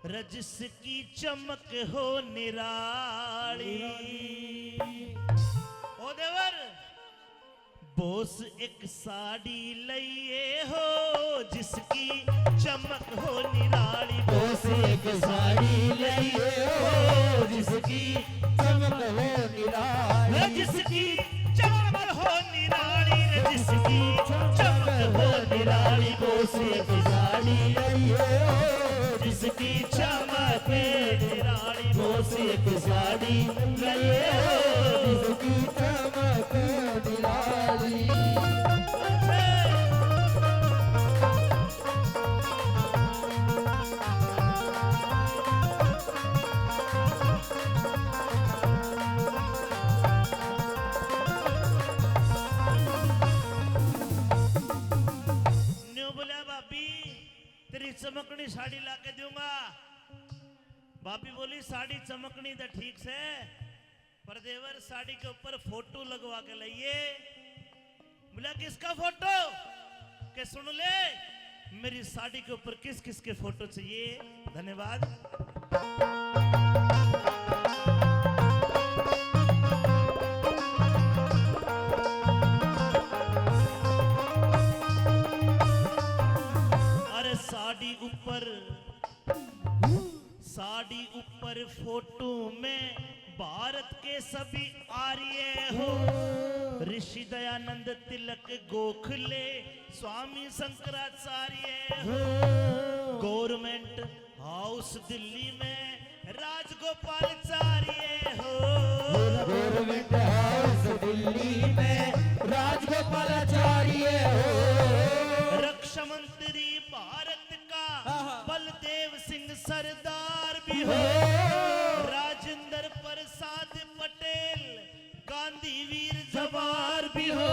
रजिसकी चमक हो निराली। ओ देवर बोस एक साड़ी लइए हो जिसकी चमक हो निराली। बोस एक साड़ी लइए हो जिसकी चमक हो निराली। जिसकी चमक हो निराली, जिसकी चमक हो निराली। बोस एक साड़ी लइए हो जिसकी चमक निराली। बोस एक साड़ी लइए हो जिसकी चमक निराली। तेरी चमकनी साड़ी लाके दूंगा। भाभी बोली साड़ी चमकनी तो ठीक से, पर देवर साड़ी के ऊपर फोटो लगवा के लाइए। बोला किसका फोटो? के सुन ले मेरी साड़ी के ऊपर किस किस के फोटो चाहिए। धन्यवाद। साड़ी ऊपर फोटो में भारत के सभी आर्य हो। ऋषि दयानंद तिलक गोखले स्वामी शंकराचार्य हो। गवर्नमेंट हाउस दिल्ली में राजगोपालाचार्य हो। गवर्नमेंट हाउस दिल्ली में राजगोपालाचार्य हो। रक्षा मंत्री भारत का बलदेव सिंह सरदार भी हो। राजेंद्र प्रसाद पटेल गांधी वीर जवार भी हो।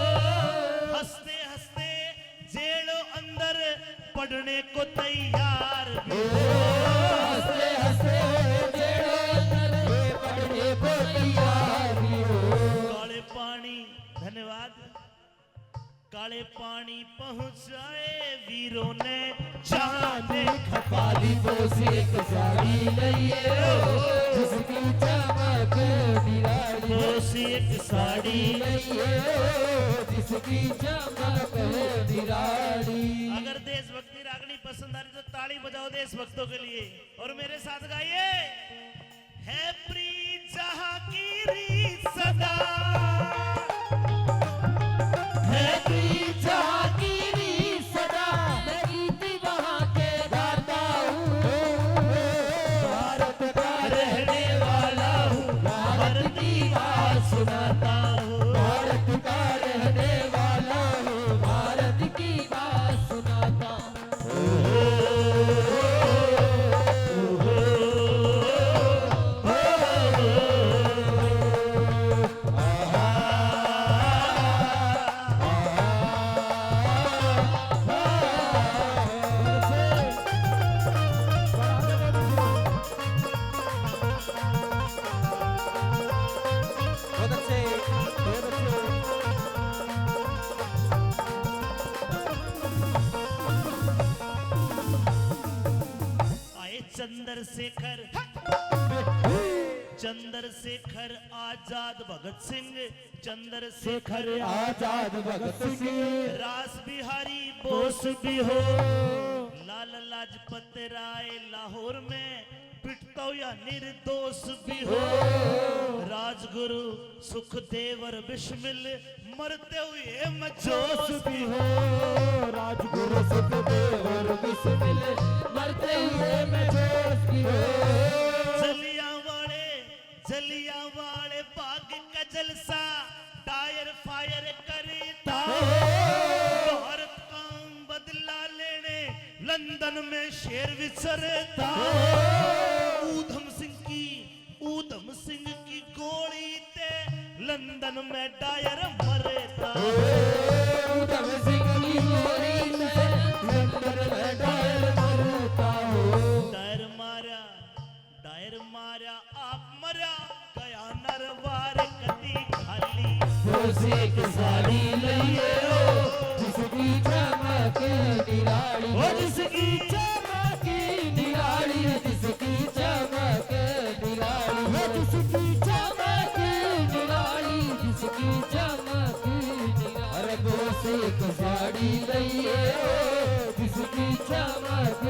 हंसते हंसते जेलों अंदर पढ़ने को तैयार भी हो। हंसते हंसते जेलों अंदर पढ़ने को तैयार भी हो। काले पानी, धन्यवाद। काले पानी पहुंचाए वीरों ने जाने खपाली। बोस एक साड़ी लइए हो जिसकी चमक निराली। बोस एक साड़ी लइए हो जिसकी चमक निराली। अगर देशभक्ति रागनी पसंद आ रही तो ताली बजाओ देशभक्तों के लिए और मेरे साथ गाइए। है प्रीत जहां की रीत सदा, है प्रीत जहां की रीत सदा। मैं गीत वहां के गाता हूँ। भारत का रहने वाला हूँ, भारत की बात सुनाता हूँ। भारत का रहने वाला हूँ, भारत की बात सुनाता चंद्रशेखर चंद्रशेखर आजाद भगत सिंह, चंद्रशेखर आजाद भगत सिंह। रास बिहारी बोस भी हो। लाला लाजपत राय लाहौर में पिटता या निर्दोष भी हो। राजगुरु सुखदेव और बिस्मिल मरते हुए मजोस भी हो। राजगुरु सुखदेव और बिस्मिल मरते हुए मजोस भी हो। जलियांवाले बाग का जलसा टायर फायर करता। भारत का बदला लेने लंदन में शेर विचरता। ऊधम सिंह की गोली ते लंदन में डायर मरता। ऊधम सिंह की गोली ते लंदन में डायर मरता। डायर मारा आप मरा गया नरवार कदी खाली। बोस एक साड़ी लइए हो जिसकी चमक निराली। जिसकी चमक निराली, जिसकी एक साड़ी लइए जिसकी चमक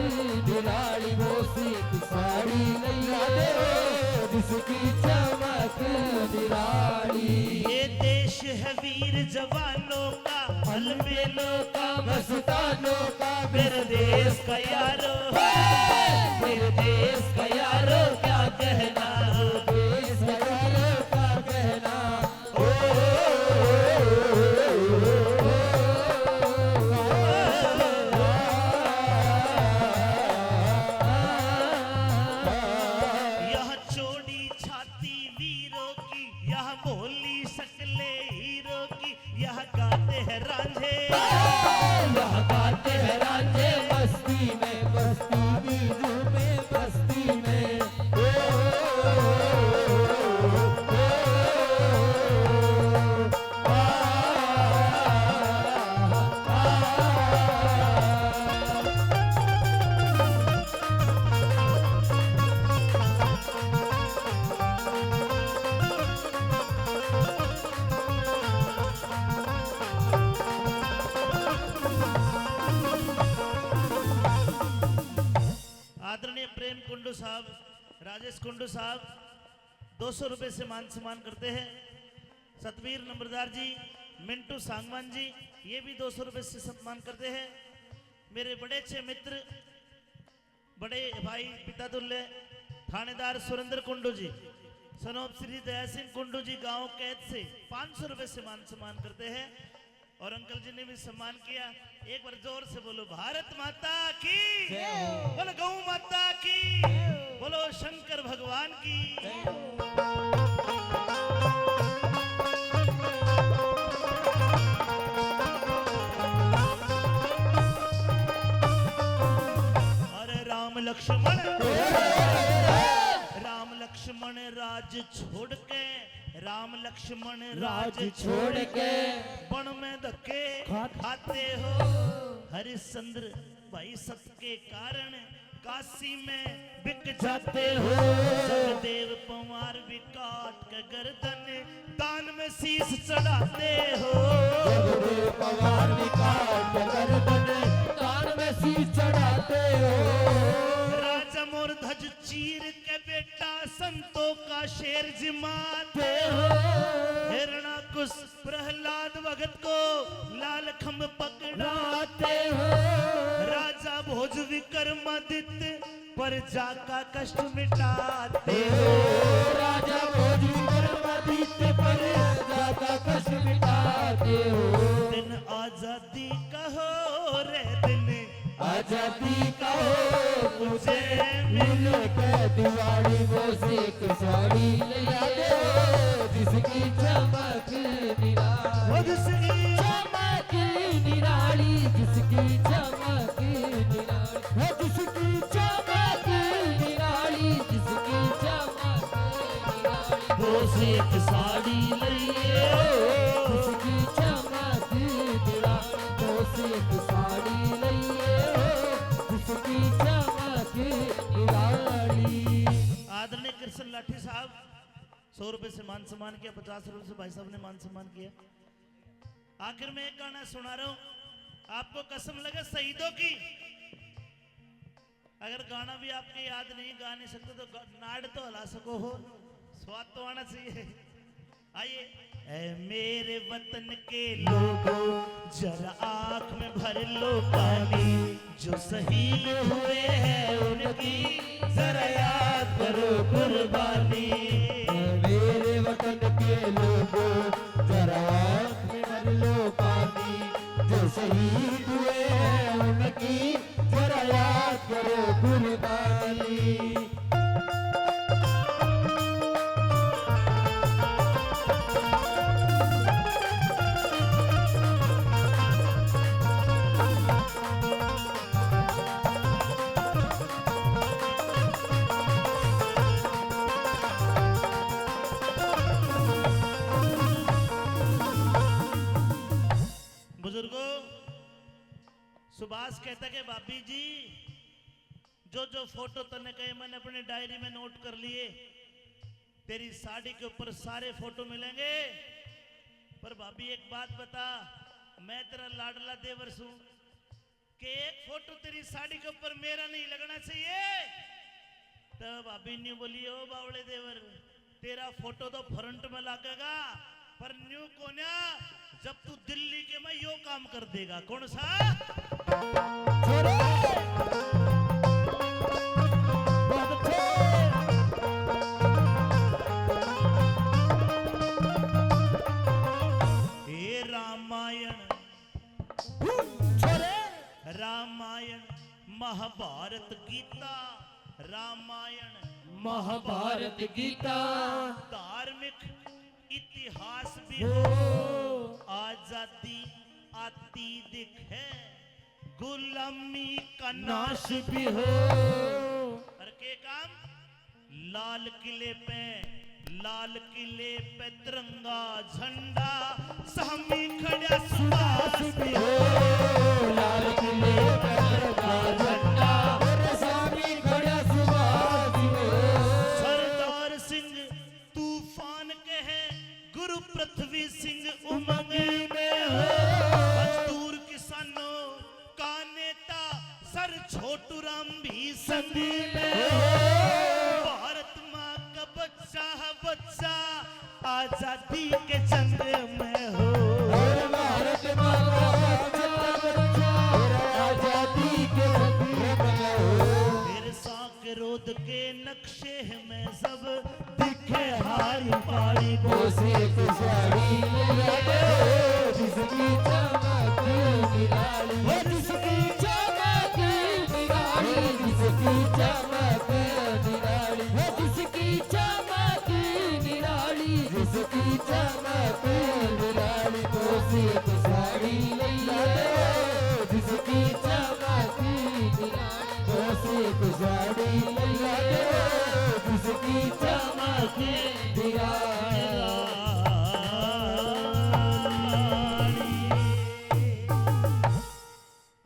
निराली वो एक साड़ी लइए जिसकी चमक निराली ये देश है वीर जवानों का अलबेलों का मस्तानों का मेरे देश का यारो मेरे देश का यारो क्या कहना देश नगर का कहना यह चौड़ी छाती वीरों की यह भोली शक्ले हीरो की यह गाते हैं रांझे यह गाते हैं रांझे मस्ती में बीजू में बस्ती में आदरणीय प्रेम कुंडू साहब राजेश कुंडू साहब 200 रुपए से मान सम्मान करते हैं। सतवीर नंबरदार जी मिंटू सांगवान जी ये भी 200 रुपए से सम्मान करते हैं। मेरे बड़े अच्छे मित्र बड़े भाई पिता तुल्य थानेदार सुरेंद्र कुंडू जी सनोप श्री दया सिंह कुंडू जी गांव कैद से 500 रुपए से मान सम्मान करते हैं। और अंकल जी ने भी सम्मान किया। एक बार जोर से बोलो भारत माता की बोलो गौ माता की बोलो शंकर भगवान की। अरे राम लक्ष्मण राज छोड़ के राम लक्ष्मण राज छोड़ के वन में धक्के खाते हो। हरिश्चंद्र भाई सत के कारण काशी में बिक जाते हो। जगदेव पवार भी काट के गर्दन दान में शीश चढ़ाते हो। जगदेव पवार भी काट के गर्दन दान में शीश चढ़ाते हो। राजा मोर ध्वज चीर के बेटा संतों का शेर जिमाते हो। हिरणाकुश प्रहलाद भगत को लाल खम्भ पकड़ाते हो। राजा भोज विक्रमादित्य प्रजा का कष्ट मिटाते हो। राजा भोज विक्रमादित्य प्रजा का कष्ट मिटाते हो। दिन आजादी का हो रे दिन आजादी का हो मुझे मिल के दिवाली वो सिख साड़ी लिया दे जिसकी चमक निराली चमक निराली जिसकी चमक निराली जिसकी चमक निराली जिसकी चमक निराली वो सिख साड़ी लिए जिसकी चमक निराली वो सिख साड़ी लिये जिसकी चमक निराली। आदरणीय कृष्ण लाठी साहब 100 रुपए से मान सम्मान किया। 50 रुपए से भाई साहब ने मान सम्मान किया। आखिर में एक गाना सुना रहा हूं आपको कसम लगे शहीदों की। अगर गाना भी आपके याद नहीं गा नहीं सकते तो नाड़ तो हला सको हो स्वाद तो आना चाहिए। आइए ऐ मेरे वतन के लोगों जरा आंख में भर लो पानी जो शहीद हुए हैं उनकी जरा याद करो कुर्बानी। मेरे वतन के लोगों जरा आँख में भर लो पानी जो शहीद हुए हैं उनकी जरा याद करो कुर्बानी। बुजुर्गों सुभाष कहता कि भाभी जी जो फोटो तने कहे मैंने अपने डायरी में नोट कर लिए। तेरी साड़ी के ऊपर सारे फोटो मिलेंगे पर भाभी एक बात बता मैं तेरा लाडला देवर सू कि एक फोटो तेरी साड़ी के ऊपर मेरा नहीं लगना चाहिए। तब भाभी न्यू बोली ओ बावड़े देवर तेरा फोटो तो फ्रंट में लगेगा पर न्यू कोन्या जब तू दिल्ली के में यो काम कर देगा। कौन सा? छोरे बहुत अच्छे हे रामायण छोरे रामायण महाभारत गीता रामायण महाभारत गीता धार्मिक इतिहास भी हो आजादी आती दिखे गुलामी का नाश नाश भी हो और के काम लाल किले पे तिरंगा झंडा सामी खड़ा सुभाष भी हो लाल किले पर का झंडा और सामी खड़ा सुभाष भी हो सरदार सिंह तूफान के है गुरु पृथ्वी सिंह उमंग में हो मजदूर किसानों का नेता सर छोटू राम भी संधि में हो भारत माँ का बच्चा है बच्चा आजादी के जंग में हो और भारत माँ का बच्चा और आजादी के जंग में हो फिर साक रोद के नक्शे में सब दिखे हारी पारी कोसे कुसारी जिसकी चमक निराली वो जिसकी चमक निराली जिसकी चमक निराली वो जिसकी चमक निराली जिसकी चमक निराली कोसे कुसारी जिसकी चमक निराली कोसे कुसारी जिसकी चमक निराली